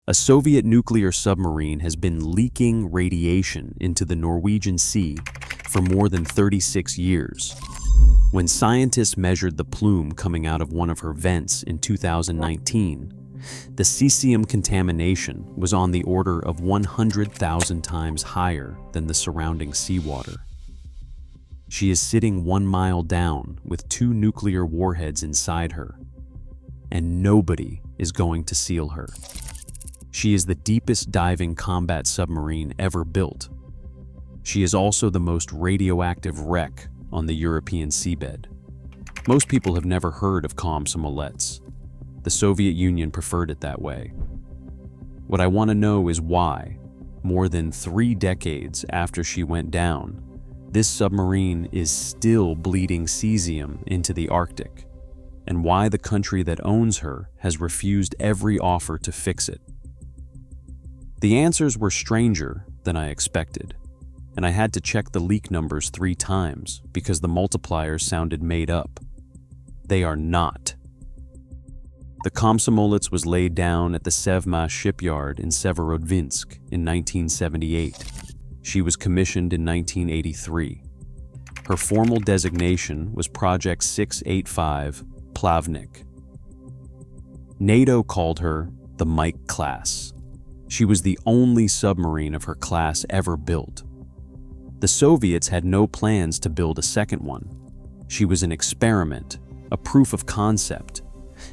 A Soviet nuclear submarine has been leaking radiation into the Norwegian Sea for more than 36 years. When scientists measured the plume coming out of one of her vents in 2019, the caesium contamination was on the order of 100,000 times higher than the surrounding seawater. She is sitting 1 mile down with 2 nuclear warheads inside her, and nobody is going to seal her. She is the deepest diving combat submarine ever built. She is also the most radioactive wreck on the European seabed. Most people have never heard of Komsomolets. The Soviet Union preferred it that way. What I want to know is why, more than 3 decades after she went down, this submarine is still bleeding caesium into the Arctic, and why the country that owns her has refused every offer to fix it. The answers were stranger than I expected, and I had to check the leak numbers 3 times because the multipliers sounded made up. They are not. The Komsomolets was laid down at the Submarine shipyard in Severodvinsk in 1978. She was commissioned in 1983. Her formal designation was Project 685 Plavnik. NATO called her the Mike class. She was the only submarine of her class ever built. The Soviets had no plans to build a second one. She was an experiment, a proof of concept,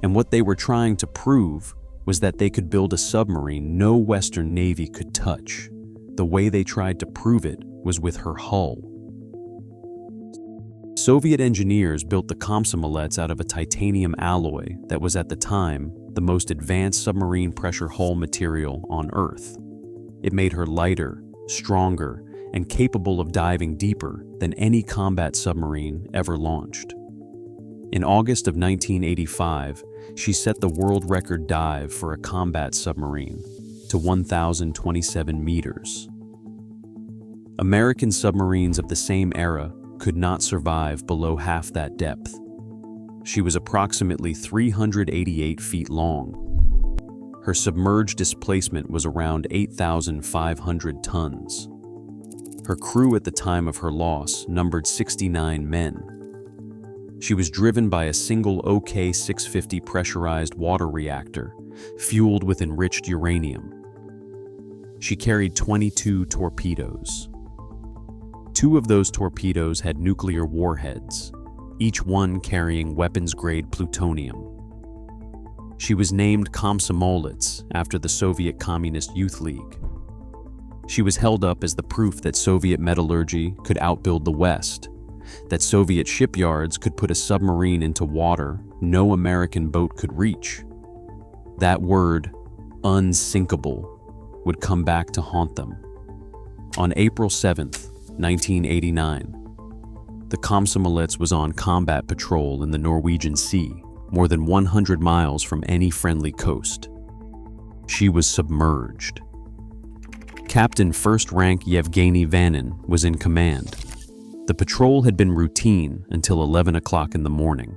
and what they were trying to prove was that they could build a submarine no Western Navy could touch. The way they tried to prove it was with her hull. Soviet engineers built the Komsomolets out of a titanium alloy that was at the time the most advanced submarine pressure hull material on Earth. It made her lighter, stronger, and capable of diving deeper than any combat submarine ever launched. In August of 1985, she set the world record dive for a combat submarine to 1,027 meters. American submarines of the same era could not survive below half that depth. She was approximately 388 feet long. Her submerged displacement was around 8,500 tons. Her crew at the time of her loss numbered 69 men. She was driven by a single OK-650 pressurized water reactor, fueled with enriched uranium. She carried 22 torpedoes. 2 of those torpedoes had nuclear warheads, each one carrying weapons-grade plutonium. She was named Komsomolets after the Soviet Communist Youth League. She was held up as the proof that Soviet metallurgy could outbuild the West, that Soviet shipyards could put a submarine into water no American boat could reach. That word, unsinkable, would come back to haunt them. On April 7th, 1989, the Komsomolets was on combat patrol in the Norwegian Sea, more than 100 miles from any friendly coast. She was submerged. Captain First Rank Yevgeny Vanin was in command. The patrol had been routine until 11 o'clock in the morning.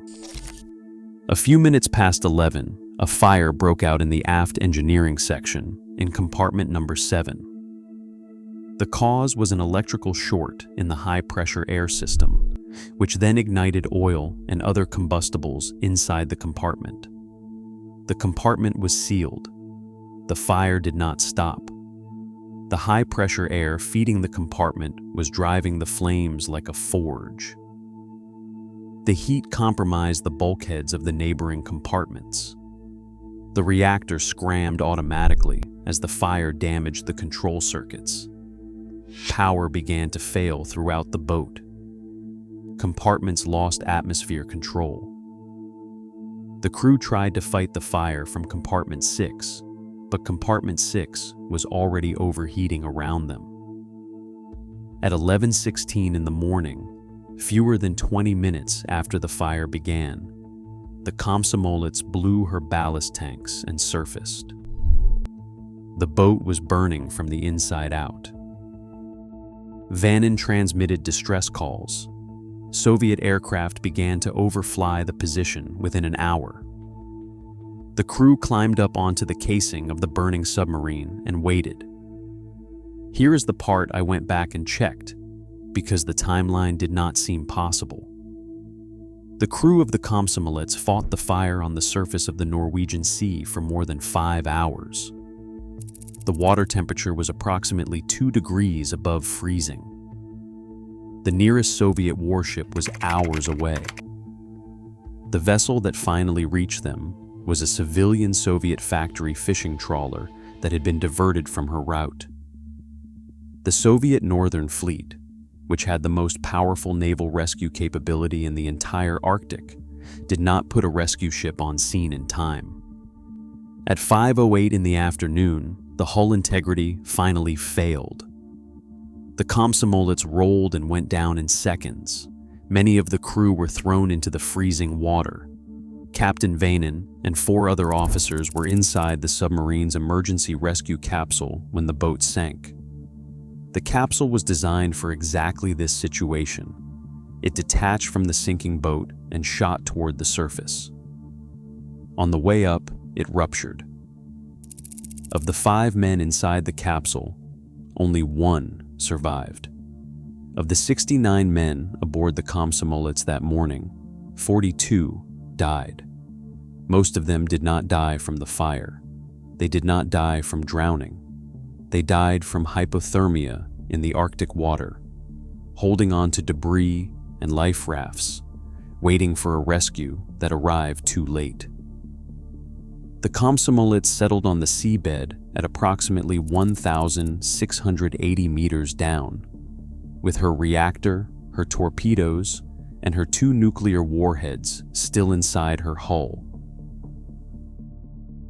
A few minutes past 11, a fire broke out in the aft engineering section in compartment number 7. The cause was an electrical short in the high-pressure air system, which then ignited oil and other combustibles inside the compartment. The compartment was sealed. The fire did not stop. The high-pressure air feeding the compartment was driving the flames like a forge. The heat compromised the bulkheads of the neighboring compartments. The reactor scrammed automatically as the fire damaged the control circuits. Power began to fail throughout the boat. Compartments lost atmosphere control. The crew tried to fight the fire from compartment 6, but compartment 6 was already overheating around them. At 11:16 in the morning, fewer than 20 minutes after the fire began, the Komsomolets blew her ballast tanks and surfaced. The boat was burning from the inside out. Vanin transmitted distress calls. Soviet aircraft began to overfly the position within an hour. The crew climbed up onto the casing of the burning submarine and waited. Here is the part I went back and checked, because the timeline did not seem possible. The crew of the Komsomolets fought the fire on the surface of the Norwegian Sea for more than 5 hours. The water temperature was approximately 2 degrees above freezing. The nearest Soviet warship was hours away. The vessel that finally reached them was a civilian Soviet factory fishing trawler that had been diverted from her route. The Soviet Northern Fleet, which had the most powerful naval rescue capability in the entire Arctic, did not put a rescue ship on scene in time. At 5:08 in the afternoon, the hull integrity finally failed. The Komsomolets rolled and went down in seconds. Many of the crew were thrown into the freezing water. Captain Vanen and 4 other officers were inside the submarine's emergency rescue capsule when the boat sank. The capsule was designed for exactly this situation. It detached from the sinking boat and shot toward the surface. On the way up, it ruptured. Of the 5 men inside the capsule, only 1 survived. Of the 69 men aboard the Komsomolets that morning, 42 died. Most of them did not die from the fire. They did not die from drowning. They died from hypothermia in the Arctic water, holding on to debris and life rafts, waiting for a rescue that arrived too late. The Komsomolets settled on the seabed at approximately 1,680 meters down, with her reactor, her torpedoes, and her 2 nuclear warheads still inside her hull.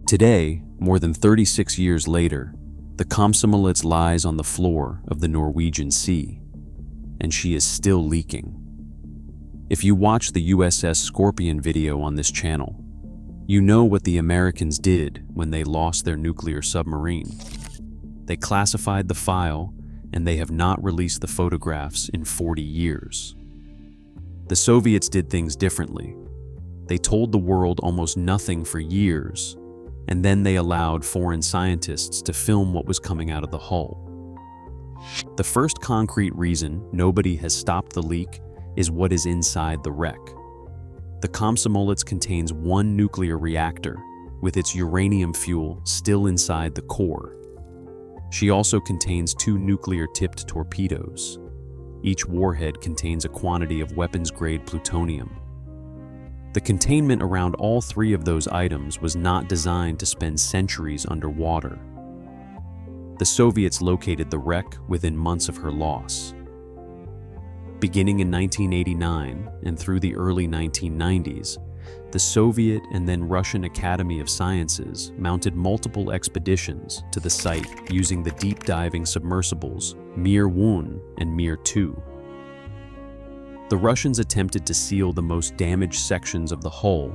Today, more than 36 years later, the Komsomolets lies on the floor of the Norwegian Sea, and she is still leaking. If you watch the USS Scorpion video on this channel, you know what the Americans did when they lost their nuclear submarine. They classified the file, and they have not released the photographs in 40 years. The Soviets did things differently. They told the world almost nothing for years, and then they allowed foreign scientists to film what was coming out of the hull. The first concrete reason nobody has stopped the leak is what is inside the wreck. The Komsomolets contains 1 nuclear reactor, with its uranium fuel still inside the core. She also contains 2 nuclear-tipped torpedoes. Each warhead contains a quantity of weapons-grade plutonium. The containment around all 3 of those items was not designed to spend centuries underwater. The Soviets located the wreck within months of her loss. Beginning in 1989 and through the early 1990s, the Soviet and then Russian Academy of Sciences mounted multiple expeditions to the site using the deep-diving submersibles Mir-1 and Mir-2. The Russians attempted to seal the most damaged sections of the hull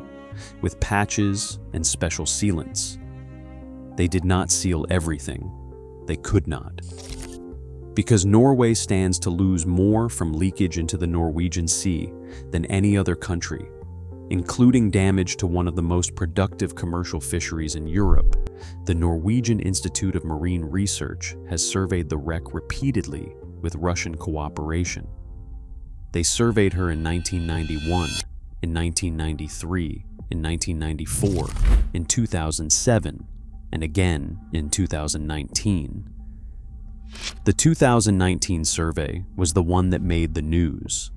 with patches and special sealants. They did not seal everything. They could not. Because Norway stands to lose more from leakage into the Norwegian Sea than any other country, including damage to one of the most productive commercial fisheries in Europe, the Norwegian Institute of Marine Research has surveyed the wreck repeatedly with Russian cooperation. They surveyed her in 1991, in 1993, in 1994, in 2007, and again in 2019. The 2019 survey was the one that made the news.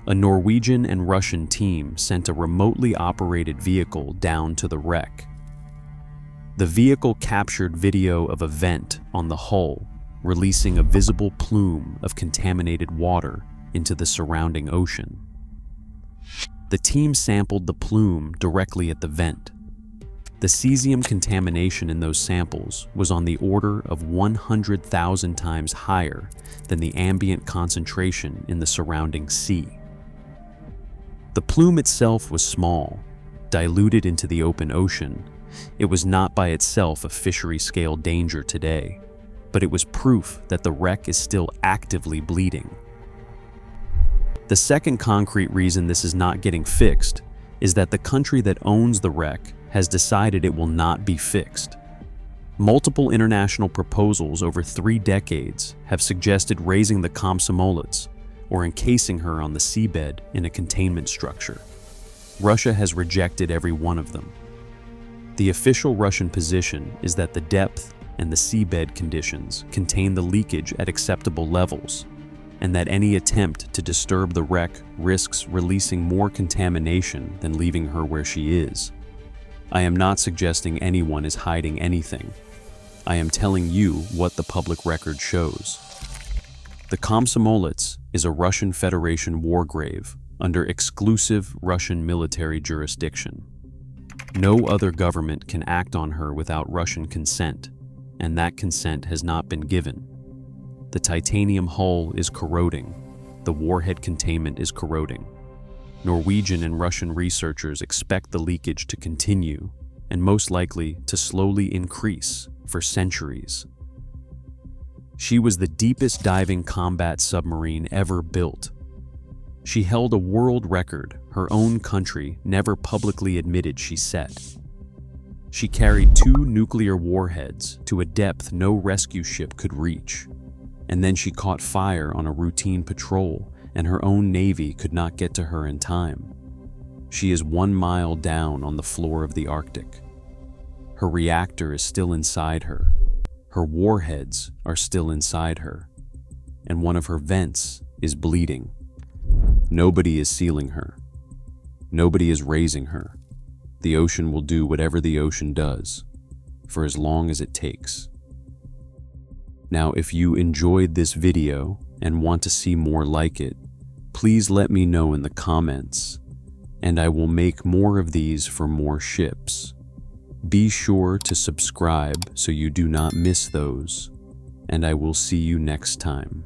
A Norwegian and Russian team sent a remotely operated vehicle down to the wreck. The vehicle captured video of a vent on the hull, releasing a visible plume of contaminated water into the surrounding ocean. The team sampled the plume directly at the vent. The caesium contamination in those samples was on the order of 100,000 times higher than the ambient concentration in the surrounding sea. The plume itself was small, diluted into the open ocean. It was not by itself a fishery-scale danger today, but it was proof that the wreck is still actively bleeding. The second concrete reason this is not getting fixed is that the country that owns the wreck has decided it will not be fixed. Multiple international proposals over 3 decades have suggested raising the Komsomolets or encasing her on the seabed in a containment structure. Russia has rejected every one of them. The official Russian position is that the depth and the seabed conditions contain the leakage at acceptable levels, and that any attempt to disturb the wreck risks releasing more contamination than leaving her where she is. I am not suggesting anyone is hiding anything. I am telling you what the public record shows. The Komsomolets is a Russian Federation war grave under exclusive Russian military jurisdiction. No other government can act on her without Russian consent, and that consent has not been given. The titanium hull is corroding. The warhead containment is corroding. Norwegian and Russian researchers expect the leakage to continue, and most likely to slowly increase for centuries. She was the deepest diving combat submarine ever built. She held a world record her own country never publicly admitted she set. She carried 2 nuclear warheads to a depth no rescue ship could reach, and then she caught fire on a routine patrol, and her own navy could not get to her in time. She is 1 mile down on the floor of the Arctic. Her reactor is still inside her. Her warheads are still inside her, and one of her vents is bleeding. Nobody is sealing her. Nobody is raising her. The ocean will do whatever the ocean does, for as long as it takes. Now, if you enjoyed this video and want to see more like it, please let me know in the comments, and I will make more of these for more ships. Be sure to subscribe so you do not miss those, and I will see you next time.